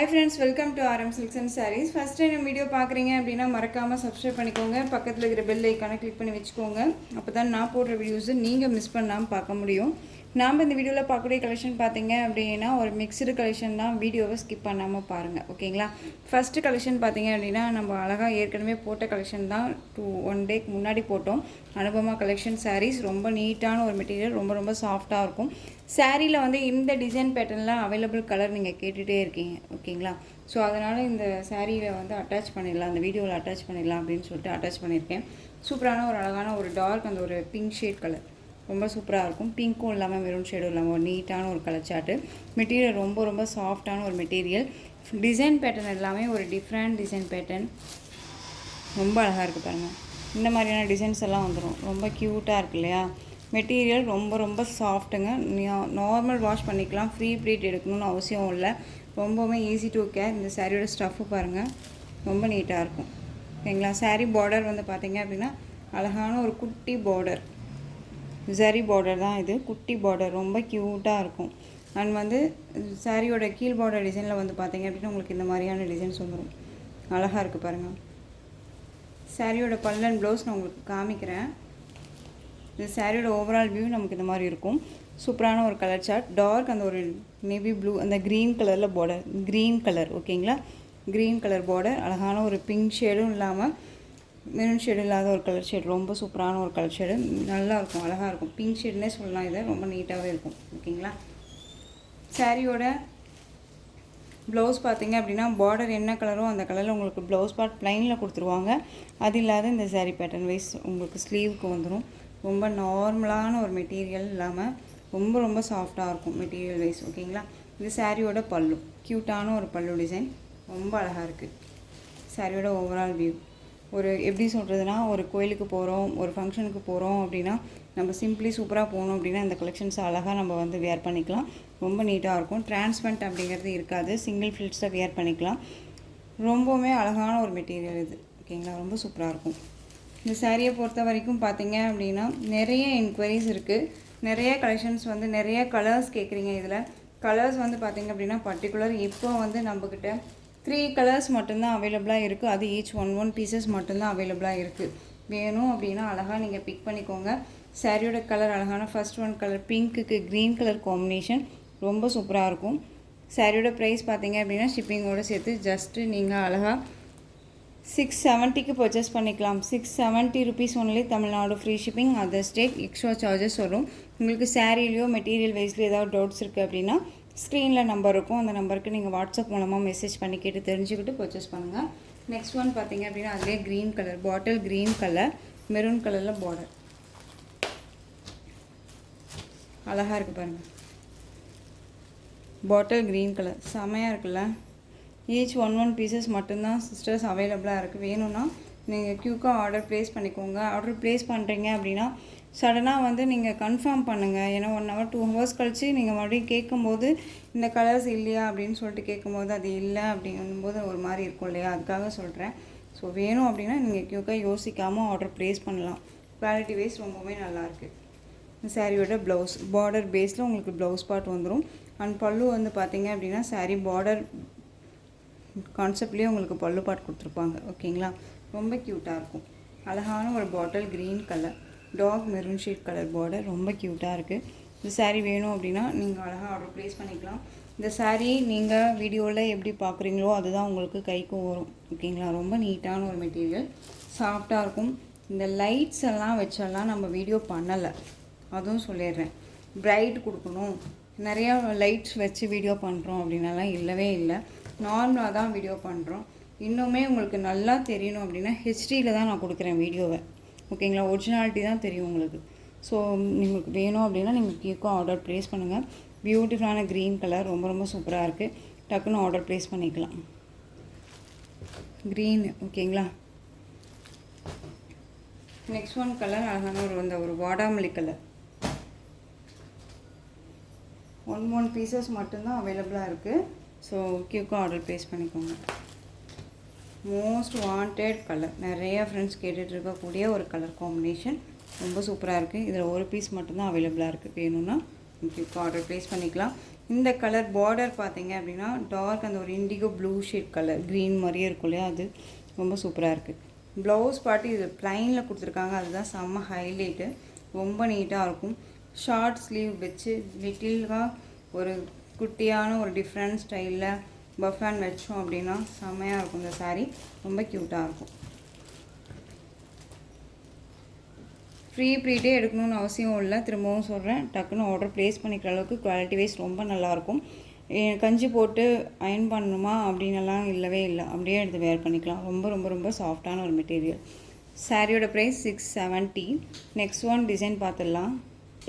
Hi friends, welcome to RM Silks and Sarees. First time இந்த video பார்க்குறீங்க அப்படின்னா மறக்காமல் சப்ஸ்கிரைப் பண்ணிக்கோங்க. பக்கத்தில் இருக்கிற பெல் ஐக்கானை கிளிக் பண்ணி வச்சுக்கோங்க. அப்போ தான் நான் போடுற வீடியோஸை நீங்கள் மிஸ் பண்ணாமல் பார்க்க முடியும். நாம் இந்த வீடியோவில் பார்க்கக்கூடிய கலெக்ஷன் பார்த்தீங்க அப்படின்னா ஒரு மிக்சடு கலெக்ஷன் தான். வீடியோவை ஸ்கிப் பண்ணாமல் பாருங்கள், ஓகேங்களா? ஃபஸ்ட்டு கலெக்ஷன் பார்த்தீங்க அப்படின்னா நம்ம அழகாக ஏற்கனவே போட்ட கலெக்ஷன் தான். 1 டேக்கு முன்னாடி போட்டோம். அனுபமா கலெக்ஷன் சாரீஸ் ரொம்ப நீட்டான ஒரு மெட்டீரியல், ரொம்ப சாஃப்டாக இருக்கும். சாரியில் வந்து இந்த டிசைன் பேட்டர்னில் அவைலபிள் கலர் நீங்கள் கேட்டுகிட்டே இருக்கீங்க, ஓகேங்களா? ஸோ அதனால் இந்த சாரியில் வந்து அட்டாச் பண்ணிடலாம், அந்த வீடியோவில் அட்டாச் பண்ணிடலாம் அப்படின்னு சொல்லிட்டு அட்டாச் பண்ணியிருக்கேன். சூப்பரான ஒரு அழகான ஒரு டார்க் அந்த ஒரு பிங்க் ஷேட் கலர் ரொம்ப சூப்பராக இருக்கும். பிங்க்கும் இல்லாமல் மெரூன் ஷேடும் இல்லாமல் ஒரு நீட்டான ஒரு கலர் சார்ட்டு. மெட்டீரியல் ரொம்ப சாஃப்டான ஒரு மெட்டீரியல். டிசைன் பேட்டர்ன் எல்லாமே ஒரு டிஃப்ரெண்ட் டிசைன் பேட்டர்ன், ரொம்ப அழகாக இருக்குது பாருங்கள். இந்த மாதிரியான டிசைன்ஸ் எல்லாம் வந்துடும், ரொம்ப க்யூட்டாக இருக்கு இல்லையா? மெட்டீரியல் ரொம்ப சாஃப்ட்டுங்க. நார்மல் வாஷ் பண்ணிக்கலாம், ஃப்ரீ ப்ளீட் எடுக்கணும்னு அவசியம் இல்லை. ரொம்பவுமே ஈஸி டு கேர். இந்த சாரியோட ஸ்டஃப்பு பாருங்கள், ரொம்ப நீட்டாக இருக்கும், ஓகேங்களா? சாரீ பார்டர் வந்து பார்த்திங்க அப்படின்னா அழகான ஒரு குட்டி பார்டர், ஜரி பார்டர் தான் இது, குட்டி பார்டர், ரொம்ப க்யூட்டாக இருக்கும். அண்ட் வந்து சாரியோட கீழ் பார்டர் டிசைனில் வந்து பார்த்திங்க அப்படின்னா உங்களுக்கு இந்த மாதிரியான டிசைன்ஸ் வந்துடும். அழகாக இருக்குது பாருங்கள். சாரியோட பல்லன் ப்ளவுஸ் நான் உங்களுக்கு காமிக்கிறேன். இந்த சாரியோட ஓவரால் வியூ நமக்கு இந்த மாதிரி இருக்கும். சூப்பரான ஒரு கலர் சார்ட். டார்க் அந்த ஒரு நேவி ப்ளூ அந்த க்ரீன் கலரில் பார்டர், க்ரீன் கலர், ஓகேங்களா? க்ரீன் கலர் பார்டர், அழகான ஒரு பிங்க் ஷேடும் இல்லாமல் மெரூன் ஷேடு இல்லாத ஒரு கலர் ஷேட், ரொம்ப சூப்பரான ஒரு கலர் ஷேடு, நல்லாயிருக்கும், அழகாக இருக்கும். பிங்க் ஷேட்னே சொல்லலாம், இதை ரொம்ப நீட்டாகவே இருக்கும், ஓகேங்களா? சாரியோட ப்ளவுஸ் பார்த்திங்க அப்படின்னா பார்டர் என்ன கலரோ அந்த கலரில் உங்களுக்கு ப்ளவுஸ் பார்ட் ப்ளைனில் கொடுத்துருவாங்க. அது இல்லாத இந்த சாரீ பேட்டர்ன் வைஸ் உங்களுக்கு ஸ்லீவுக்கு வந்துடும். ரொம்ப நார்மலான ஒரு மெட்டீரியல் இல்லாமல் ரொம்ப சாஃப்டாக இருக்கும் மெட்டீரியல் வைஸ், ஓகேங்களா? இது சாரியோட பல்லு, க்யூட்டான ஒரு பல்லு டிசைன், ரொம்ப அழகாக இருக்குது. சாரியோட ஓவரால் வியூ ஒரு எப்படி சொல்கிறதுனா, ஒரு கோயிலுக்கு போகிறோம், ஒரு ஃபங்க்ஷனுக்கு போகிறோம் அப்படின்னா நம்ம சிம்பிளி சூப்பராக போகணும் அப்படின்னா இந்த கலெக்ஷன்ஸ் அழகாக நம்ம வந்து வியர் பண்ணிக்கலாம். ரொம்ப நீட்டாக இருக்கும். டிரான்ஸ்பரண்ட் அப்படிங்கிறது இருக்காது, சிங்கிள் ஃபில்ட்ஸை வியர் பண்ணிக்கலாம். ரொம்பவுமே அழகான ஒரு மெட்டீரியல் இது, ஓகேங்களா? ரொம்ப சூப்பராக இருக்கும். இந்த சாரியை பொறுத்த வரைக்கும் பார்த்தீங்க அப்படின்னா நிறைய என்கொயரிஸ் இருக்குது, நிறைய கலெக்ஷன்ஸ் வந்து நிறைய கலர்ஸ் கேட்குறீங்க. இதில் கலர்ஸ் வந்து பார்த்திங்க அப்படின்னா பர்டிகுலர் இப்போ வந்து நம்மக்கிட்ட 3 கலர்ஸ் மட்டும்தான் அவைலபிளாக இருக்குது. அது ஈச் ஒன் பீசஸ் மட்டும்தான் அவைலபிளாக இருக்குது. வேணும் அப்படின்னா அழகாக நீங்கள் பிக் பண்ணிக்கோங்க. சாரியோட கலர் அழகான ஃபர்ஸ்ட் ஒன் கலர் பிங்க்குக்கு க்ரீன் கலர் காம்பினேஷன், ரொம்ப சூப்பராக இருக்கும். சாரியோட ப்ரைஸ் பார்த்தீங்க அப்படின்னா ஷிப்பிங்கோடு சேர்த்து ஜஸ்ட்டு நீங்கள் அழகாக 670க்கு பர்ச்சேஸ் பண்ணிக்கலாம். 670 rupees only, Tamil Nadu free shipping. Other state extra charges வரும். உங்களுக்கு சாரிலையோ மெட்டீரியல் வைஸ்லையோ ஏதாவது டவுட்ஸ் இருக்குது அப்படின்னா ஸ்க்ரீனில் நம்பர் இருக்கும், அந்த நம்பருக்கு நீங்கள் வாட்ஸ்அப் மூலமாக மெசேஜ் பண்ணி கேட்டு தெரிஞ்சுக்கிட்டு பர்ச்சேஸ் பண்ணுங்கள். நெக்ஸ்ட் ஒன் பார்த்தீங்க அப்படின்னா அதிலே க்ரீன் கலர், பாட்டில் க்ரீன் கலர், மெரூன் கலரில் பார்டர், அழகாக இருக்குது பாருங்கள். பாட்டில் க்ரீன் கலர் செமையாக இருக்குல்ல? ஈச் ஒன் பீசஸ் மட்டும்தான் சிஸ்டர்ஸ் அவைலபிளாக இருக்குது. வேணும்னா நீங்கள் க்யூக்காக ஆர்டர் ப்ளேஸ் பண்ணிக்கோங்க. ஆர்டர் ப்ளேஸ் பண்ணுறீங்க அப்படின்னா சடனாக வந்து நீங்கள் கன்ஃபார்ம் பண்ணுங்கள். ஏன்னா 1 hour 2 hours கழித்து நீங்கள் மறுபடியும் கேட்கும்போது இந்த கலர்ஸ் இல்லையா அப்படின்னு சொல்லிட்டு கேட்கும்போது அது இல்லை அப்படிங்கும்போது ஒரு மாதிரி இருக்கும் இல்லையா? அதுக்காக சொல்கிறேன். ஸோ வேணும் அப்படின்னா நீங்கள் க்யூக்காக யோசிக்காமல் ஆர்டர் ப்ளேஸ் பண்ணலாம். குவாலிட்டி வைஸ் ரொம்பவே நல்லாயிருக்கு. இந்த சாரியோட ப்ளவுஸ் பார்டர் பேஸில் உங்களுக்கு ப்ளவுஸ் பார்ட் வந்துடும். அண்ட் பல்லு வந்து பார்த்திங்க அப்படின்னா சாரீ பார்டர் கான்செப்ட்லேயே உங்களுக்கு பல்லு பார்ட் கொடுத்துருப்பாங்க, ஓகேங்களா? ரொம்ப க்யூட்டாக இருக்கும். அழகான ஒரு bottle green colour, dark maroon shade colour border, ரொம்ப க்யூட்டாக இருக்குது. இந்த சாரீ வேணும் அப்படின்னா நீங்கள் அழகாக ஆர்டர் ப்ளேஸ் பண்ணிக்கலாம். இந்த சாரீ நீங்கள் வீடியோவில் எப்படி பார்க்குறீங்களோ அதுதான் உங்களுக்கு கைக்கும் வரும், ஓகேங்களா? ரொம்ப நீட்டான ஒரு மெட்டீரியல், சாஃப்டாக இருக்கும். இந்த லைட்ஸ் எல்லாம் வச்செல்லாம் நம்ம வீடியோ பண்ணலை, அதுவும் சொல்லிடுறேன். பிரைட் கொடுக்கணும், நிறையா லைட்ஸ் வச்சு வீடியோ பண்ணுறோம் அப்படின்னாலாம் இல்லவே இல்லை. நார்மலாக தான் வீடியோ பண்ணுறோம். இன்னுமே உங்களுக்கு நல்லா தெரியணும் அப்படின்னா ஹெச்டியில் தான் நான் கொடுக்குறேன் வீடியோவை, ஓகேங்களா? ஒரிஜினாலிட்டி தான் தெரியும் உங்களுக்கு. ஸோ உங்களுக்கு வேணும் அப்படின்னா நீங்கள் கேக்கும் ஆர்டர் ப்ளேஸ் பண்ணுங்கள். பியூட்டிஃபுல்லான க்ரீன் கலர், ரொம்ப சூப்பராக இருக்குது. டக்குன்னு ஆர்டர் ப்ளேஸ் பண்ணிக்கலாம். க்ரீன், ஓகேங்களா? நெக்ஸ்ட் ஒன் கலர் அழகான ஒரு வாடாமல்லி கலர். 1 பீசஸ் மட்டும்தான் அவைலபிளாக இருக்குது. ஸோ கியூக்காக ஆர்டர் ப்ளேஸ் பண்ணிக்கோங்க. மோஸ்ட் வாண்டட் கலர், நிறைய ஃப்ரெண்ட்ஸ் கேட்டுட்டு இருக்கக்கூடிய ஒரு கலர் காம்பினேஷன், ரொம்ப சூப்பராக இருக்குது. இதில் ஒரு பீஸ் மட்டும்தான் அவைலபிளாக இருக்குது. வேணும்னா கியூக்காக ஆர்டர் ப்ளேஸ் பண்ணிக்கலாம். இந்த கலர் பார்டர் பார்த்தீங்க அப்படின்னா டார்க் அந்த ஒரு indigo blue shade colour green மாதிரியே இருக்கும் இல்லையா, அது ரொம்ப சூப்பராக இருக்குது. ப்ளவுஸ் பார்த்து இது ப்ளைனில் கொடுத்துருக்காங்க, அதுதான் செம்ம ஹைலைட்டு. ரொம்ப நீட்டாக இருக்கும். ஷார்ட் ஸ்லீவ் வச்சு லிட்டிலாக ஒரு குட்டியான ஒரு டிஃப்ரெண்ட் ஸ்டைலில் பஃபான் வச்சோம் அப்படின்னா செம்மையாக இருக்கும். இந்த சாரீ ரொம்ப க்யூட்டாக இருக்கும். ஃப்ரீ ப்ரீட்டே எடுக்கணும்னு அவசியம் இல்லை. திரும்பவும் சொல்கிறேன், டக்குன்னு ஆர்டர் ப்ளேஸ் பண்ணிக்கிற அளவுக்கு குவாலிட்டி வைஸ் ரொம்ப நல்லாயிருக்கும். கஞ்சி போட்டு அயன் பண்ணணுமா அப்படின்னலாம் இல்லவே இல்லை, அப்படியே எடுத்து வேர் பண்ணிக்கலாம். ரொம்ப ரொம்ப ரொம்ப சாஃப்டான ஒரு மெட்டீரியல். சாரியோட ப்ரைஸ் 670. நெக்ஸ்ட் ஒன் டிசைன் பார்த்துடலாம்.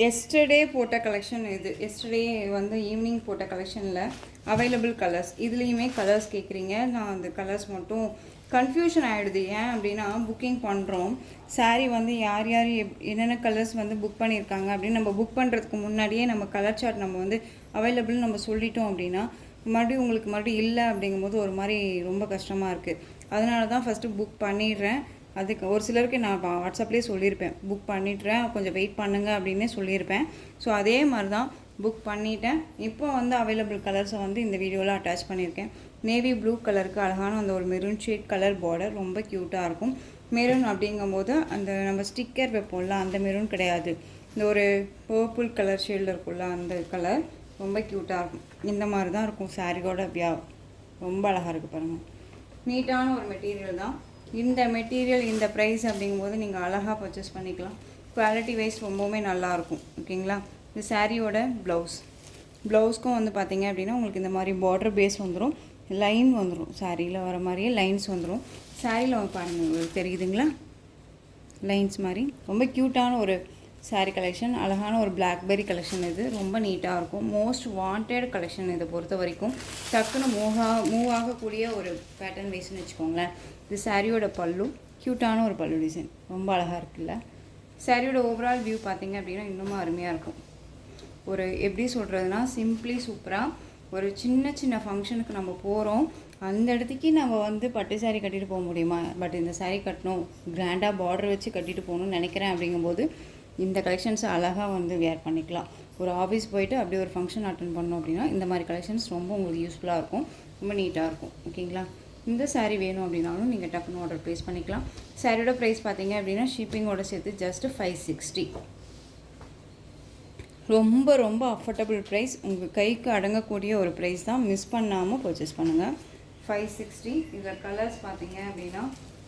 எஸ்டர்டே போட்ட கலெக்ஷன் இது. எஸ்டர்டே வந்து ஈவினிங் போட்ட கலெக்ஷனில் அவைலபிள் கலர்ஸ். இதுலேயுமே கலர்ஸ் கேட்குறீங்க, நான் அந்த கலர்ஸ் மட்டும் கன்ஃபியூஷன் ஆகிடுது. ஏன் அப்படின்னா புக்கிங் பண்ணுறோம், சாரீ வந்து யார் யார் என்னென்ன கலர்ஸ் வந்து புக் பண்ணியிருக்காங்க அப்படின்னு நம்ம புக் பண்ணுறதுக்கு முன்னாடியே நம்ம கலர் சார்ட் நம்ம வந்து அவைலபிள் நம்ம சொல்லிட்டோம் அப்படின்னா மறுபடியும் உங்களுக்கு மறுபடியும் இல்லை அப்படிங்கும்போது ஒரு மாதிரி ரொம்ப கஷ்டமாக இருக்குது. அதனால தான் ஃபஸ்ட்டு புக் பண்ணிடுறேன். அதுக்கு ஒரு சிலருக்கு நான் வாட்ஸ்அப்லேயே சொல்லியிருப்பேன், புக் பண்ணிடுறேன் கொஞ்சம் வெயிட் பண்ணுங்கள் அப்படின்னே சொல்லியிருப்பேன். ஸோ அதே மாதிரி தான் புக் பண்ணிட்டேன். இப்போ வந்து அவைலபிள் கலர்ஸை வந்து இந்த வீடியோவில் அட்டாச் பண்ணியிருக்கேன். நேவி ப்ளூ கலருக்கு அழகான அந்த ஒரு மெரூன் ஷேட் கலர் பார்டர் ரொம்ப க்யூட்டாக இருக்கும். மெரூன் அப்படிங்கும்போது அந்த நம்ம ஸ்டிக்கர் வைப்போம்ல அந்த மெரூன் கிடையாது, இந்த ஒரு பர்பிள் கலர் ஷேடில் இருக்கும்ல அந்த கலர் ரொம்ப க்யூட்டாக இருக்கும். இந்த மாதிரி தான் இருக்கும் சாரியோட ரொம்ப அழகாக இருக்குது பாருங்கள். நீட்டான ஒரு மெட்டீரியல் தான். இந்த மெட்டீரியல் இந்த ப்ரைஸ் அப்படிங்கும்போது நீங்கள் அழகாக பர்ச்சேஸ் பண்ணிக்கலாம். குவாலிட்டி வைஸ் ரொம்பவுமே நல்லாயிருக்கும். ஓகேங்களா. இந்த சாரியோட ப்ளவுஸ்க்கும் வந்து பார்த்திங்க அப்படின்னா உங்களுக்கு இந்த மாதிரி பார்டர் பேஸ் வந்துடும், லைன் வந்துடும், சாரியில் வர மாதிரியே லைன்ஸ் வந்துடும். சாரியில் வந்து பாருங்கள் உங்களுக்கு தெரியுதுங்களா, லைன்ஸ் மாதிரி ரொம்ப க்யூட்டான ஒரு சாரீ கலெக்ஷன். அழகான ஒரு பிளாக்பெரி கலெக்ஷன். இது ரொம்ப நீட்டாக இருக்கும். மோஸ்ட் வாண்டட் கலெக்ஷன் இதை பொறுத்த வரைக்கும். டக்குன்னு மூவ் ஆகக்கூடிய ஒரு பேட்டர்ன் வைஸ்ன்னு வச்சுக்கோங்களேன். இது சாரியோட பல்லு, க்யூட்டான ஒரு பல்லு டிசைன் ரொம்ப அழகாக இருக்குல்ல. சாரியோட ஓவரால் வியூ பார்த்திங்க அப்படின்னா இன்னும் அருமையாக இருக்கும். ஒரு எப்படி சொல்கிறதுனா சிம்பிளி சூப்பராக ஒரு சின்ன சின்ன ஃபங்க்ஷனுக்கு நம்ம போகிறோம், அந்த இடத்துக்கு நம்ம வந்து பட்டு சாரீ கட்டிட்டு போக முடியுமா, பட் இந்த சாரீ கட்டணும் கிராண்டாக பார்டர் வச்சு கட்டிட்டு போகணும்னு நினைக்கிறேன் அப்படிங்கும்போது இந்த கலெக்ஷன்ஸை அழகாக வந்து வேர் பண்ணிக்கலாம். ஒரு ஆஃபீஸ் போயிட்டு அப்படியே ஒரு ஃபங்க்ஷன் அட்டன் பண்ணோம் அப்படின்னா இந்த மாதிரி கலெக்ஷன்ஸ் ரொம்ப உங்களுக்கு யூஸ்ஃபுல்லாக இருக்கும், ரொம்ப நீட்டாக இருக்கும். ஓகேங்களா. இந்த சாரீ வேணும் அப்படின்னாலும் நீங்கள் டக்குன்னு ஆர்டர் ப்ளேஸ் பண்ணிக்கலாம். சாரியோட ப்ரைஸ் பார்த்தீங்க அப்படின்னா ஷிப்பிங்கோட சேர்த்து ஜஸ்ட் 560. ரொம்ப ரொம்ப அஃபோர்டபுள் ப்ரைஸ், உங்கள் கைக்கு அடங்கக்கூடிய ஒரு ப்ரைஸ் தான். மிஸ் பண்ணாமல் பர்ச்சேஸ் பண்ணுங்கள். 560. இதில் கலர்ஸ் பார்த்தீங்க அப்படின்னா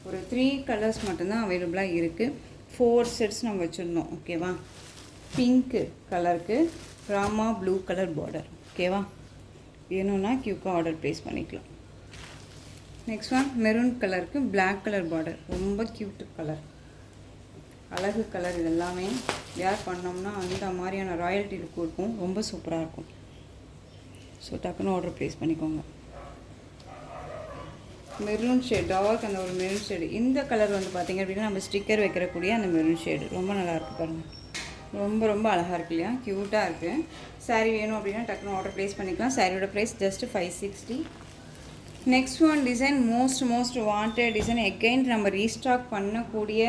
ஒரு 3 கலர்ஸ் மட்டும்தான் அவைலபிளாக இருக்குது. 4 செட்ஸ் நம்ம வச்சுருந்தோம். ஓகேவா. பிங்க்கு கலருக்கு ராமா ப்ளூ கலர் பார்டர். ஓகேவா. வேணும்னா க்யூக்காக ஆர்டர் ப்ளேஸ் பண்ணிக்கலாம். நெக்ஸ்ட் ஒன் மெரூன் கலருக்கு பிளாக் கலர் பார்டர். ரொம்ப க்யூட்டு கலர், அழகு கலர். இது எல்லாமே வேர் பண்ணோம்னா அந்த மாதிரியான ராயல்ட்டி லுக் இருக்கும், ரொம்ப சூப்பராக இருக்கும். ஸோ டக்குன்னு ஆர்டர் ப்ளேஸ் பண்ணிக்கோங்க. மெரூன் ஷேட் டார்க் அந்த ஒரு மெரூன் ஷேடு. இந்த கலர் வந்து பார்த்திங்க அப்படின்னா நம்ம ஸ்டிக்கர் வைக்கிறக்கூடிய அந்த மெரூன் ஷேடு ரொம்ப நல்லாயிருக்கு பாருங்கள். ரொம்ப ரொம்ப அழகாக இருக்கு இல்லையா, க்யூட்டாக இருக்குது. சாரீ வேணும் அப்படின்னா டக்குன்னு ஆர்டர் ப்ளேஸ் பண்ணிக்கலாம். சாரியோட price just 560. Next one design most wanted design. Again நம்ம ரீஸ்டாக் பண்ணக்கூடிய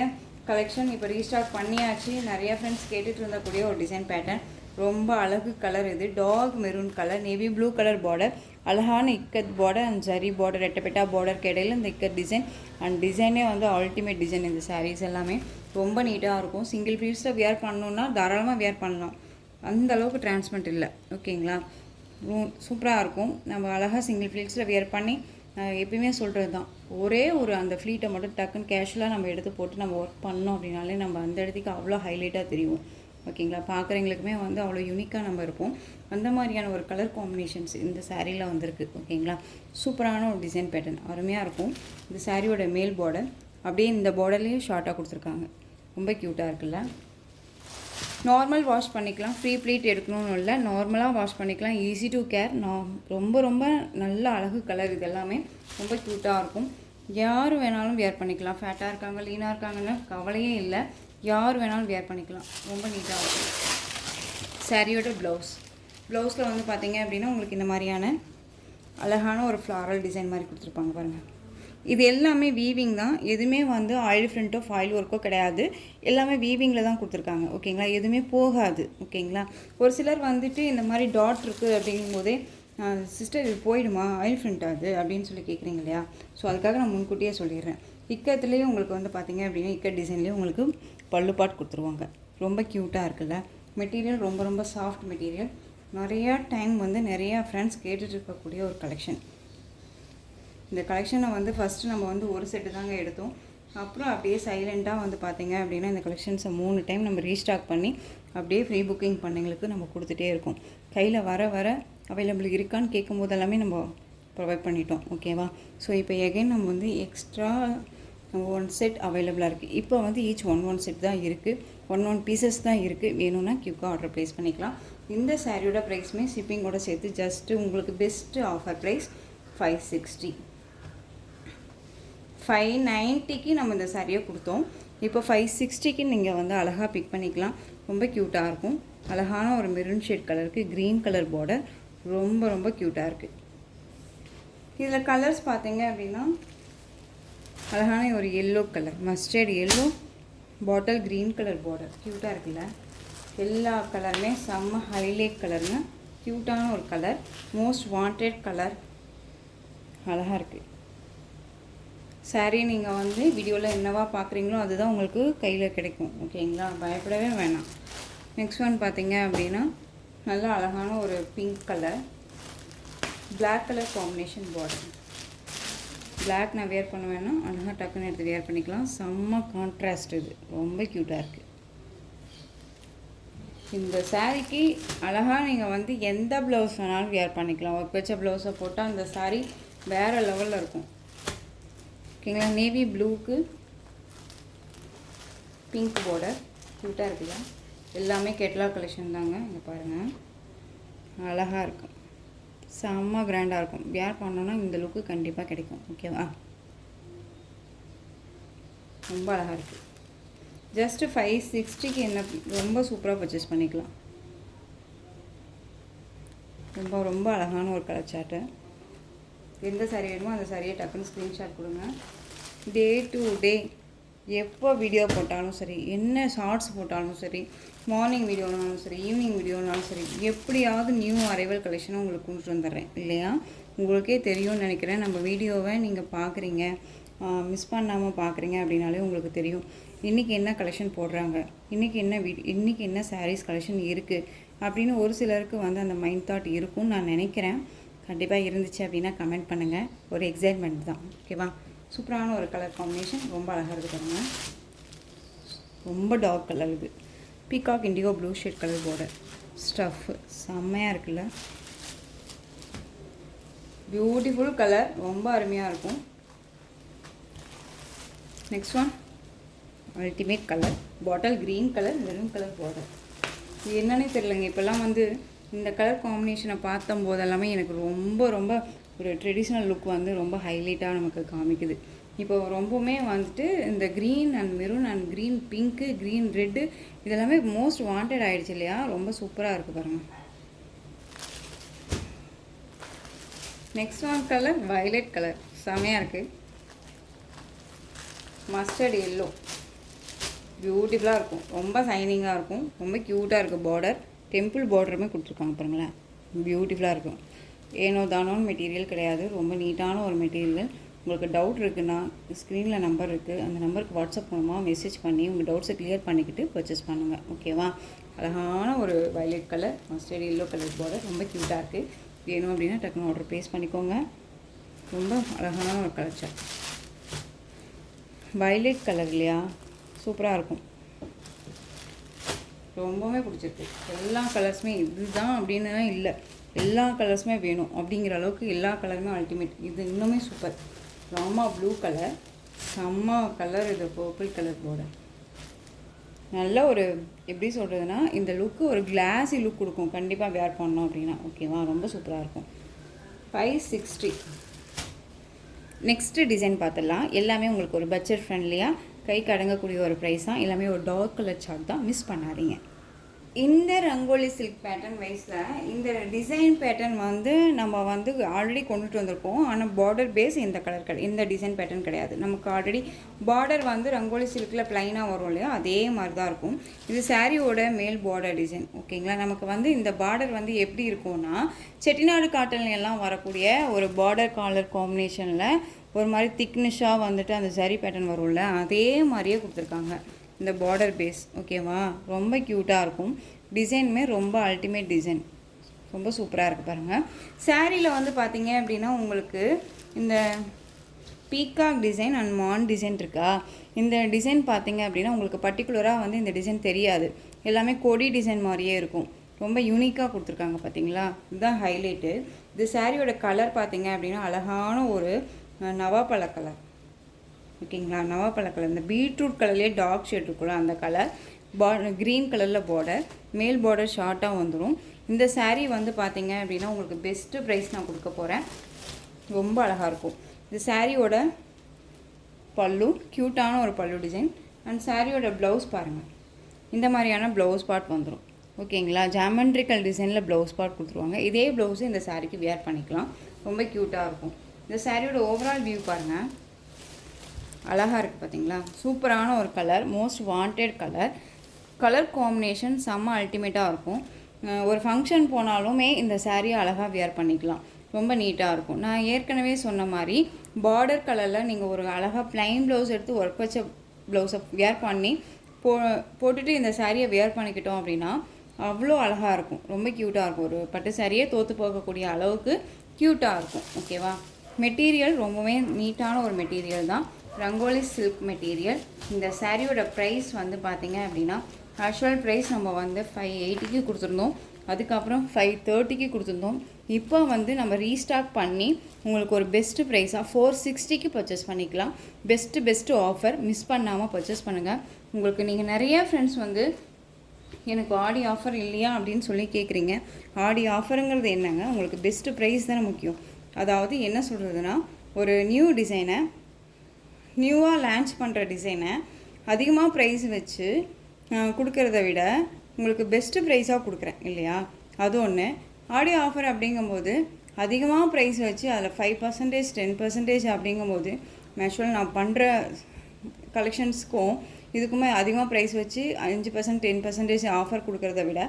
கலெக்ஷன். இப்போ ரீஸ்டாக் பண்ணியாச்சு. நிறைய ஃப்ரெண்ட்ஸ் கேட்டுட்டு இருந்தக்கூடிய ஒரு டிசைன் பேட்டர்ன். ரொம்ப அழகு கலர். இது dark maroon colour, navy blue colour border, அழகான ikat border and zari border, ரெட்டப்பெட்டா பார்டருக்கு இடையில இந்த இக்கத் டிசைன். அண்ட் டிசைனே வந்து அல்டிமேட் டிசைன். இந்த சாரீஸ் எல்லாமே ரொம்ப நீட்டாக இருக்கும். சிங்கிள் பீஸில் வியர் பண்ணணுன்னா தாராளமாக வியர் பண்ணலாம், அந்த அளவுக்கு டிரான்ஸ்பரண்ட் இல்லை. ஓகேங்களா. சூப்பராக இருக்கும். நம்ம அழகாக சிங்கிள் ஃப்ளீட்ஸில் வியர் பண்ணி எப்பயுமே சொல்கிறது தான், ஒரே ஒரு அந்த ஃப்ளீட்டை மட்டும் டக்குன்னு கேஷுவலாக நம்ம எடுத்து போட்டு நம்ம ஒர்க் பண்ணோம் அப்படின்னாலே நம்ம அந்த இடத்துக்கு அவ்வளோ ஹைலைட்டாக தெரியும். ஓகேங்களா. பார்க்குறவங்களுக்குமே வந்து அவ்வளோ யூனிக்காக நம்ம இருப்போம். அந்த மாதிரியான ஒரு கலர் காம்பினேஷன்ஸ் இந்த சாரியில் வந்திருக்கு. ஓகேங்களா. சூப்பரான ஒரு டிசைன் பேட்டர்ன், அருமையாக இருக்கும். இந்த சாரியோட மேல் பார்டர் அப்படியே இந்த பார்டர்லேயும் ஷார்ட்டாக கொடுத்துருக்காங்க, ரொம்ப க்யூட்டாக இருக்குல்ல. நார்மல் வாஷ் பண்ணிக்கலாம், ஃப்ரீ ப்ளீட் எடுக்கணும்னு இல்லை, நார்மலாக வாஷ் பண்ணிக்கலாம். Easy to care. ரொம்ப ரொம்ப நல்ல அழகு கலர். இது எல்லாமே ரொம்ப க்யூட்டாக இருக்கும். யார் வேணாலும் வியர் பண்ணிக்கலாம். ஃபேட்டாக இருக்காங்க, லீனாக இருக்காங்கன்னு கவலையே இல்லை, யார் வேணாலும் வியர் பண்ணிக்கலாம். ரொம்ப நீட்டாக இருக்கும். சாரியோட ப்ளவுஸில் வந்து பார்த்திங்க அப்படின்னா உங்களுக்கு இந்த மாதிரியான அழகான ஒரு ஃப்ளாரல் டிசைன் மாதிரி கொடுத்துருப்பாங்க பாருங்கள். இது எல்லாமே வீவிங் தான், எதுவுமே வந்து ஆயில் ஃப்ரிண்ட்டோ ஃபாயில் ஒர்க்கோ கிடையாது. எல்லாமே வீவிங்கில் தான் கொடுத்துருக்காங்க. ஓகேங்களா, எதுவுமே போகாது. ஓகேங்களா, ஒரு சிலர் வந்துட்டு இந்த மாதிரி டாட் இருக்குது அப்படிங்கும்போதே சிஸ்டர் இது போயிடுமா ஆயில் ஃப்ரிண்ட் அது அப்படின்னு சொல்லி கேட்குறீங்க இல்லையா. ஸோ அதுக்காக நான் முன்கூட்டியே சொல்லிடுறேன். இக்கத்துலேயே உங்களுக்கு வந்து பார்த்திங்க அப்படின்னா இக்கட் டிசைன்லேயே உங்களுக்கு பல்லு பாட் கொடுத்துருவாங்க. ரொம்ப க்யூட்டாக இருக்குல்ல. மெட்டீரியல் ரொம்ப ரொம்ப சாஃப்ட் மெட்டீரியல். நிறையா டைம் வந்து நிறையா ஃப்ரெண்ட்ஸ் கேட்டுட்டு இருக்கக்கூடிய ஒரு கலெக்ஷன். இந்த கலெக்ஷனை வந்து ஃபஸ்ட்டு நம்ம வந்து ஒரு செட்டு தாங்க எடுத்தோம். அப்புறம் அப்படியே சைலண்ட்டாக வந்து பார்த்திங்க அப்படின்னா இந்த கலெக்ஷன்ஸை 3 டைம் நம்ம ரீஸ்டாக் பண்ணி அப்படியே ஃப்ரீ புக்கிங் பண்ணவங்களுக்கு நம்ம கொடுத்துட்டே இருக்கோம். கையில் வர வர அவைலபிள் இருக்கான்னு கேட்கும் போது எல்லாமே நம்ம ப்ரொவைட் பண்ணிட்டோம். ஓகேவா. ஸோ இப்போ எகைன் நம்ம வந்து எக்ஸ்ட்ரா 1 செட் அவைலபிளாக இருக்குது. இப்போ வந்து ஈச் 1 செட் தான் இருக்குது. 1 பீசஸ் தான் இருக்குது. வேணும்னா கியூக்காக ஆர்டர் ப்ளேஸ் பண்ணிக்கலாம். இந்த சாரியோட ப்ரைஸுமே ஷிப்பிங்கோட சேர்த்து ஜஸ்ட்டு உங்களுக்கு பெஸ்ட்டு ஆஃபர் ப்ரைஸ் 560. 590க்கு நம்ம இந்த சாரியை கொடுத்தோம். இப்போ 560க்கு நீங்கள் வந்து அழகாக பிக் பண்ணிக்கலாம். ரொம்ப க்யூட்டாக இருக்கும். அழகான ஒரு மெரூன் ஷேட் கலருக்கு க்ரீன் கலர் பார்டர் ரொம்ப ரொம்ப க்யூட்டாக இருக்குது. இதில் கலர்ஸ் பார்த்தீங்க அப்படின்னா அழகான ஒரு எல்லோ கலர், மஸ்டர்ட் எல்லோ, பாட்டில் க்ரீன் கலர் பார்டர் க்யூட்டாக இருக்குல்ல. எல்லா கலருமே செம்ம ஹைலைட் கலருங்க. க்யூட்டான ஒரு கலர், மோஸ்ட் வாண்டட் கலர். அழகாக இருக்குது. சாரீ நீங்கள் வந்து வீடியோவில் என்னவா பார்க்குறீங்களோ அதுதான் உங்களுக்கு கையில் கிடைக்கும். ஓகேங்களா, பயப்படவே வேணாம். நெக்ஸ்ட் ஒன் பார்த்தீங்க அப்படின்னா நல்லா அழகான ஒரு pink colour, black colour combination border. Black நான் வேர் பண்ண வேணாம், அழகாக டக்குன்னு எடுத்து வேர் பண்ணிக்கலாம். செம்ம கான்ட்ராஸ்ட், இது ரொம்ப க்யூட்டாக இருக்குது. இந்த சாரீக்கு அழகாக நீங்கள் வந்து எந்த ப்ளவுஸ் வேணாலும் வேர் பண்ணிக்கலாம். ஒர்க் வச்ச ப்ளவுஸை போட்டால் அந்த சாரீ வேறு லெவலில் இருக்கும். ஓகேங்களா, நேவி ப்ளூக்கு பிங்க் பார்டர் க்யூட்டாக இருக்குல்ல. எல்லாமே கேட்லாக் கலெக்ஷன் தாங்க. இங்கே பாருங்கள், அழகாக இருக்கும். செம்ம கிராண்டாக இருக்கும். வேர் பண்ணோன்னா இந்த லுக்கு கண்டிப்பாக கிடைக்கும். ஓகேவா, ரொம்ப அழகாக இருக்குது. ஜஸ்ட்டு 560க்கு என்ன ரொம்ப சூப்பராக பர்ச்சேஸ் பண்ணிக்கலாம். ரொம்ப ரொம்ப அழகான ஒரு கலர் சார்ட்டு. எந்த சாரீ வேணுமோ அந்த சாரியை டக்குன்னு ஸ்க்ரீன்ஷாட் கொடுங்க. டே டு டே எப்போ வீடியோ போட்டாலும் சரி, என்ன ஷார்ட்ஸ் போட்டாலும் சரி, மார்னிங் வீடியோனாலும் சரி, ஈவினிங் வீடியோனாலும் சரி, எப்படியாவது நியூ அரைவல் கலெக்ஷனை உங்களுக்கு கொண்டு வந்துடுறேன் இல்லையா. உங்களுக்கே தெரியும்னு நினைக்கிறேன். நம்ம வீடியோவை நீங்கள் பார்க்குறீங்க, மிஸ் பண்ணாமல் பார்க்குறீங்க அப்படின்னாலே உங்களுக்கு தெரியும் இன்றைக்கி என்ன கலெக்ஷன் போடுறாங்க, இன்றைக்கி என்ன சாரீஸ் கலெக்ஷன் இருக்குது அப்படின்னு ஒரு சிலருக்கு வந்து அந்த மைண்ட் தாட் இருக்கும்னு நான் நினைக்கிறேன். கண்டிப்பாக இருந்துச்சு அப்படின்னா கமெண்ட் பண்ணுங்கள். ஒரு எக்ஸைட்மெண்ட் தான். ஓகேவா, சூப்பரான ஒரு கலர் காம்பினேஷன், ரொம்ப அழகாக இருக்குது பாருங்கள். ரொம்ப டார்க் கலர், இது peacock indigo blue shade colour border. Stuff செம்மையாக இருக்குல்ல. பியூட்டிஃபுல் கலர், ரொம்ப அருமையாக இருக்கும். நெக்ஸ்ட் ஒன் அல்டிமேட் கலர், பாட்டில் green colour, maroon colour border. இது என்னன்னே தெரியலங்க. இப்போல்லாம் வந்து இந்த கலர் காம்பினேஷனை பார்த்தும் போதெல்லாமே எனக்கு ரொம்ப ரொம்ப ஒரு ட்ரெடிஷ்னல் லுக் வந்து ரொம்ப ஹைலைட்டாக நமக்கு காமிக்குது. இப்போ ரொம்பவுமே வந்துட்டு இந்த green and maroon and green pink, green red இதெல்லாமே மோஸ்ட் வாண்டட் ஆகிடுச்சு இல்லையா. ரொம்ப சூப்பராக இருக்குது பாருங்கள். Next one colour violet colour, செமையாக இருக்குது. மஸ்டர்ட் எல்லோ பியூட்டிஃபுல்லாக இருக்கும். ரொம்ப சைனிங்காக இருக்கும். ரொம்ப க்யூட்டாக இருக்குது. பார்டர் டெம்பிள் பார்டருமே கொடுத்துருக்காங்க பாருங்களேன். பியூட்டிஃபுல்லாக இருக்கும். ஏனோ தானோன்னு மெட்டீரியல் கிடையாது. ரொம்ப நீட்டான ஒரு மெட்டீரியல். உங்களுக்கு டவுட் இருக்குன்னா ஸ்க்ரீனில் நம்பர் இருக்குது. அந்த நம்பருக்கு வாட்ஸ்அப் மூலமாக மெசேஜ் பண்ணி உங்கள் டவுட்ஸை கிளியர் பண்ணிக்கிட்டு பர்ச்சேஸ் பண்ணுங்கள். ஓகேவா, அழகான ஒரு violet colour, mustard yellow colour border ரொம்ப க்யூட்டாக இருக்குது. வேணும் அப்படின்னா டக்குன்னு ஆர்டர் ப்ளேஸ் பண்ணிக்கோங்க. ரொம்ப அழகான ஒரு கலர் சார்ட். வயலட் கலர் இல்லையா, சூப்பராக இருக்கும். ரொம்பவே பிடிச்சிருக்கு. எல்லா கலர்ஸுமே இதுதான் அப்படின்னு இல்லை, எல்லா கலர்ஸுமே வேணும் அப்படிங்கிற அளவுக்கு எல்லா கலருமே அல்டிமேட். இது இன்னுமே சூப்பர். ராமா ப்ளூ கலர், செம்ம கலர். இது பர்பிள் கலர் பார்டர். நல்ல ஒரு எப்படி சொல்கிறதுனா இந்த லுக்கு ஒரு கிளாஸி லுக் கொடுக்கும் கண்டிப்பாக வேர் பண்ணோம் அப்படின்னா. ஓகேவா, ரொம்ப சூப்பராக இருக்கும். 560. நெக்ஸ்ட்டு டிசைன் பார்த்துடலாம். எல்லாமே உங்களுக்கு ஒரு பட்ஜெட் ஃப்ரெண்ட்லியாக கைக்கு அடங்கக்கூடிய ஒரு ப்ரைஸ் தான். எல்லாமே ஒரு டார்க் கலர் சார்ட் தான், மிஸ் பண்ணாதீங்க. இந்த ரங்கோலி சில்க் பேட்டர்ன் வைஸில் இந்த டிசைன் பேட்டர்ன் வந்து நம்ம வந்து ஆல்ரெடி கொண்டுட்டு வந்திருக்கோம். ஆனால் பார்டர் பேஸ் இந்த கலர் கிடையாது, இந்த டிசைன் பேட்டர்ன் கிடையாது. நமக்கு ஆல்ரெடி பார்டர் வந்து ரங்கோலி சில்கில் ப்ளைனாக வரும் இல்லையா, அதே மாதிரி தான் இருக்கும். இது சாரியோட மேல் பார்டர் டிசைன். ஓகேங்களா. நமக்கு வந்து இந்த பார்டர் வந்து எப்படி இருக்கும்னா, செட்டிநாடு காட்டன் எல்லாம் வரக்கூடிய ஒரு பார்டர் காலர் காம்பினேஷனில் ஒரு மாதிரி திக்னஸாக வந்துட்டு அந்த சரி பேட்டர்ன் வரும்ல, அதே மாதிரியே கொடுத்துருக்காங்க இந்த பார்டர் பேஸ். ஓகேவா. ரொம்ப க்யூட்டாக இருக்கும். டிசைனுமே ரொம்ப அல்டிமேட் டிசைன், ரொம்ப சூப்பராக இருக்குது பாருங்கள். சாரியில் வந்து பார்த்தீங்க அப்படின்னா உங்களுக்கு இந்த பீகாக் டிசைன் அண்ட் மான் டிசைன் இருக்கா. இந்த டிசைன் பார்த்தீங்க அப்படின்னா உங்களுக்கு பர்டிகுலராக வந்து இந்த டிசைன் தெரியாது, எல்லாமே கொடி டிசைன் மாதிரியே இருக்கும். ரொம்ப யூனிக்காக கொடுத்துருக்காங்க பார்த்தீங்களா, இதுதான் ஹைலைட்டு. இது சாரியோட கலர் பார்த்தீங்க அப்படின்னா அழகான ஒரு நவாப்பழ கலர். ஓகேங்களா. நவாப்பழ கலர், இந்த பீட்ரூட் கலர்லேயே டார்க் ஷேட் இருக்குல்ல அந்த கலர். க்ரீன் கலரில் பார்டர், மேல் பார்டர் ஷார்ட்டாக வந்துடும். இந்த சாரீ வந்து பார்த்தீங்க அப்படின்னா உங்களுக்கு பெஸ்ட்டு ப்ரைஸ் நான் கொடுக்க போகிறேன். ரொம்ப அழகாக இருக்கும். இந்த சாரியோட பல்லு க்யூட்டான ஒரு பல்லு டிசைன். அண்ட் சாரியோட ப்ளவுஸ் பாருங்கள், இந்த மாதிரியான ப்ளவுஸ் பார்ட் வந்துடும். ஓகேங்களா. ஜாமெண்ட்ரிக்கல் டிசைனில் ப்ளவுஸ் பார்ட் கொடுத்துருவாங்க. இதே ப்ளவுஸு இந்த சாரிக்கு வியர் பண்ணிக்கலாம். ரொம்ப க்யூட்டாக இருக்கும். இந்த சாரியோட ஓவரால் வியூ பாருங்கள், அழகாக இருக்குது பார்த்தீங்களா. சூப்பரான ஒரு colour, most wanted colour. Colour combination செம்ம அல்டிமேட்டாக இருக்கும். ஒரு ஃபங்க்ஷன் போனாலுமே இந்த சாரியை அழகாக வியர் பண்ணிக்கலாம். ரொம்ப நீட்டாக இருக்கும். நான் ஏற்கனவே சொன்ன மாதிரி பார்டர் கலரில் நீங்கள் ஒரு அழகாக ப்ளைன் ப்ளவுஸ் எடுத்து ஒர்க் வச்ச ப்ளவுஸை வியர் பண்ணி போட்டுட்டு இந்த சாரியை வியர் பண்ணிக்கிட்டோம் அப்படின்னா அவ்வளோ அழகாக இருக்கும். ரொம்ப க்யூட்டாக இருக்கும். ஒரு பட்டு சாரியே தோற்று போகக்கூடிய அளவுக்கு க்யூட்டாக இருக்கும். ஓகேவா. மெட்டீரியல் ரொம்பவே நீட்டான ஒரு மெட்டீரியல் தான், ரங்கோலி சில்க் மெட்டீரியல். இந்த சாரியோட ப்ரைஸ் வந்து பார்த்திங்க அப்படின்னா ஆக்சுவல் ப்ரைஸ் நம்ம வந்து 580க்கு கொடுத்துருந்தோம், அதுக்கப்புறம் 530க்கு கொடுத்துருந்தோம். இப்போ வந்து நம்ம ரீஸ்டாக் பண்ணி உங்களுக்கு ஒரு பெஸ்ட்டு ப்ரைஸாக 460க்கு பர்ச்சேஸ் பண்ணிக்கலாம். பெஸ்ட்டு ஆஃபர், மிஸ் பண்ணாமல் பர்ச்சேஸ் பண்ணுங்கள். உங்களுக்கு நீங்கள் நிறைய ஃப்ரெண்ட்ஸ் வந்து எனக்கு ஆடி ஆஃபர் இல்லையா அப்படின்னு சொல்லி கேட்குறீங்க. ஆடி ஆஃபருங்கிறது என்னங்க, உங்களுக்கு பெஸ்ட்டு ப்ரைஸ் தானே முக்கியம். அதாவது என்ன சொல்கிறதுனா, ஒரு நியூ டிசைனை, நியூவாக லான்ச் பண்ணுற டிசைனை அதிகமாக ப்ரைஸ் வச்சு கொடுக்கறத விட உங்களுக்கு பெஸ்ட்டு ப்ரைஸாக கொடுக்குறேன் இல்லையா, அது ஒன்று. ஆடியோ ஆஃபர் அப்படிங்கும்போது அதிகமாக ப்ரைஸ் வச்சு அதில் 5% 10% அப்படிங்கும்போது மேக்சுவல் நான் பண்ணுற கலெக்ஷன்ஸ்க்கும் இதுக்குமே அதிகமாக ப்ரைஸ் வச்சு 5% 10% ஆஃபர் கொடுக்குறத விட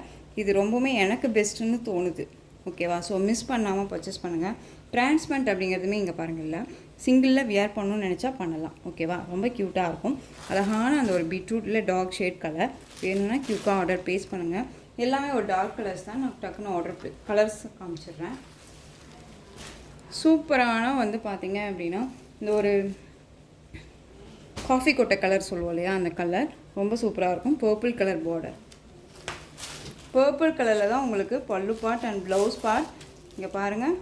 இது ரொம்பவுமே எனக்கு பெஸ்ட்டுன்னு தோணுது. ஓகேவா. ஸோ மிஸ் பண்ணாமல் பர்ச்சேஸ் பண்ணுங்கள். டிரான்ஸ்பரண்ட் அப்படிங்கிறதுமே இங்கே பாருங்கள்ல, சிங்கிளில் வியர் பண்ணணும்னு நினச்சா பண்ணலாம். ஓகேவா. ரொம்ப க்யூட்டாக இருக்கும். அழகான அந்த ஒரு பீட்ரூட்டில் டார்க் ஷேட் கலர் வேணும்னா க்யூக்காக ஆர்டர் ப்ளேஸ் பண்ணுங்கள். எல்லாமே ஒரு டார்க் கலர்ஸ் தான். நான் டக்குன்னு ஆர்டர் கலர்ஸ் காமிச்சிடுறேன். சூப்பரான வந்து பார்த்திங்க அப்படின்னா இந்த ஒரு காஃபி கொட்டை கலர் சொல்லுவோம் இல்லையா, அந்த கலர் ரொம்ப சூப்பராக இருக்கும். பர்பிள் கலர் பார்டர், பர்பிள் கலரில் தான் உங்களுக்கு பல்லு பார்ட் அண்ட் ப்ளவுஸ் பார்ட். இங்கே பாருங்கள்,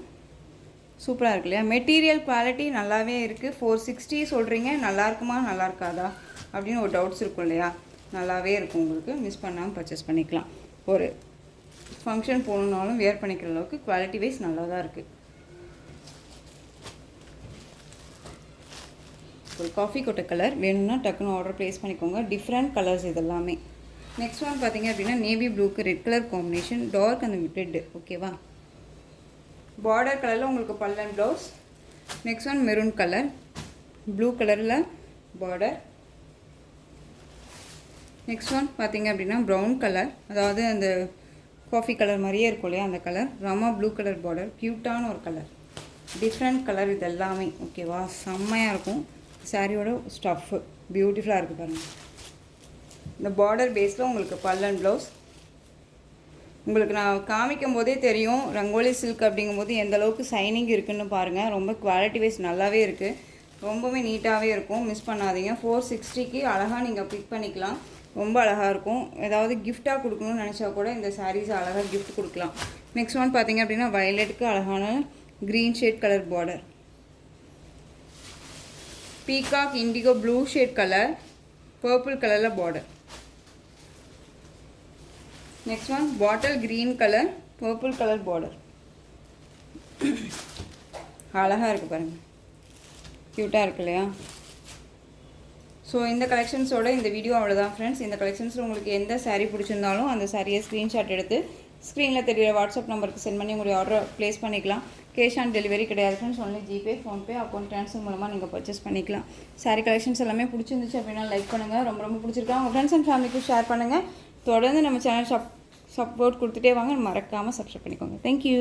சூப்பராக இருக்கு இல்லையா. மெட்டீரியல் குவாலிட்டி நல்லாவே இருக்குது. 460 சொல்கிறீங்க, நல்லா இருக்குமா நல்லா இருக்காதா அப்படின்னு ஒரு டவுட்ஸ் இருக்கும் இல்லையா, நல்லாவே இருக்கும். உங்களுக்கு மிஸ் பண்ணாமல் பர்ச்சேஸ் பண்ணிக்கலாம். ஒரு ஃபங்க்ஷன் போகணுன்னாலும் வியர் பண்ணிக்கிற அளவுக்கு குவாலிட்டி வைஸ் நல்லா தான் இருக்குது. ஒரு காஃபி கொட்டை கலர் வேணும்னா டக்குன்னு ஆர்டர் ப்ளேஸ் பண்ணிக்கோங்க. டிஃப்ரெண்ட் கலர்ஸ் இதெல்லாமே. நெக்ஸ்ட் ஒன் பார்த்திங்க அப்படின்னா நேவி ப்ளூக்கு ரெட் கலர் காம்பினேஷன், டார்க் அந்த ரெட்டு. ஓகேவா. பார்டர் கலரில் உங்களுக்கு பல்லன் blouse. Next one maroon colour, blue கலரில் பார்டர். நெக்ஸ்ட் ஒன் பார்த்திங்க அப்படின்னா ப்ரௌன் கலர், அதாவது அந்த காஃபி கலர் மாதிரியே இருக்கும் இல்லையா அந்த colour. Rama blue colour border, க்யூட்டான ஒரு கலர். டிஃப்ரெண்ட் கலர் இது எல்லாமே. ஓகேவா. செம்மையாக இருக்கும். சாரியோட ஸ்டஃப்பு பியூட்டிஃபுல்லாக இருக்குது பாருங்கள். இந்த பார்டர் பேஸில் உங்களுக்கு பல்லன் ப்ளவுஸ். உங்களுக்கு நான் காமிக்கும் போதே தெரியும் ரங்கோலி சில்க் அப்படிங்கும்போது எந்த அளவுக்கு சைனிங் இருக்குதுன்னு பாருங்கள். ரொம்ப குவாலிட்டி வைஸ் நல்லாவே இருக்குது, ரொம்பவே நீட்டாகவே இருக்கும். மிஸ் பண்ணாதீங்க. 460க்கு அழகாக நீங்கள் பிக் பண்ணிக்கலாம். ரொம்ப அழகாக இருக்கும். ஏதாவது கிஃப்டாக கொடுக்கணும்னு நினச்சா கூட இந்த சாரீஸ் அழகாக கிஃப்ட் கொடுக்கலாம். நெக்ஸ்ட் ஒன் பார்த்திங்க அப்படின்னா வயலட்டுக்கு அழகான green shade colour border, peacock indigo blue shade colour, purple கலரில் border. Next one bottle green colour, purple colour border. அழகாக இருக்குது பாருங்கள், க்யூட்டாக இருக்கு இல்லையா. ஸோ இந்த கலெக்ஷன்ஸோட இந்த வீடியோ அவ்வளோதான் ஃப்ரெண்ட்ஸ். இந்த கலெக்ஷன்ஸில் உங்களுக்கு எந்த சாரீ பிடிச்சிருந்தாலும் அந்த சாரியை ஸ்க்ரீன்ஷாட் எடுத்து ஸ்க்ரீனில் தெரிகிற வாட்ஸ்அப் நம்பருக்கு சென்ட் பண்ணி உங்களுடைய ஆர்டர் ப்ளேஸ் பண்ணிக்கலாம். கேஷ் ஆன் டெலிவரி கிடையாது friends. Only GPay, PhonePe, account transfer மூலமாக நீங்கள் பர்ச்சேஸ் பண்ணிக்கலாம். சாரீ கலெக்ஷன்ஸ் எல்லாமே பிடிச்சிருந்துச்சு அப்படின்னா லைக் பண்ணுங்கள். ரொம்ப ரொம்ப பிடிச்சிருக்கா உங்கள் ஃப்ரெண்ட்ஸ் அண்ட் ஃபேமிலிக்கு ஷேர் பண்ணுங்கள். தொடர்ந்து நம்ம சேனல் சப்போர்ட் கொடுத்துட்டே வாங்க. மறக்காமல் சப்ஸ்கிரைப் பண்ணிக்கோங்க. தேங்க்யூ.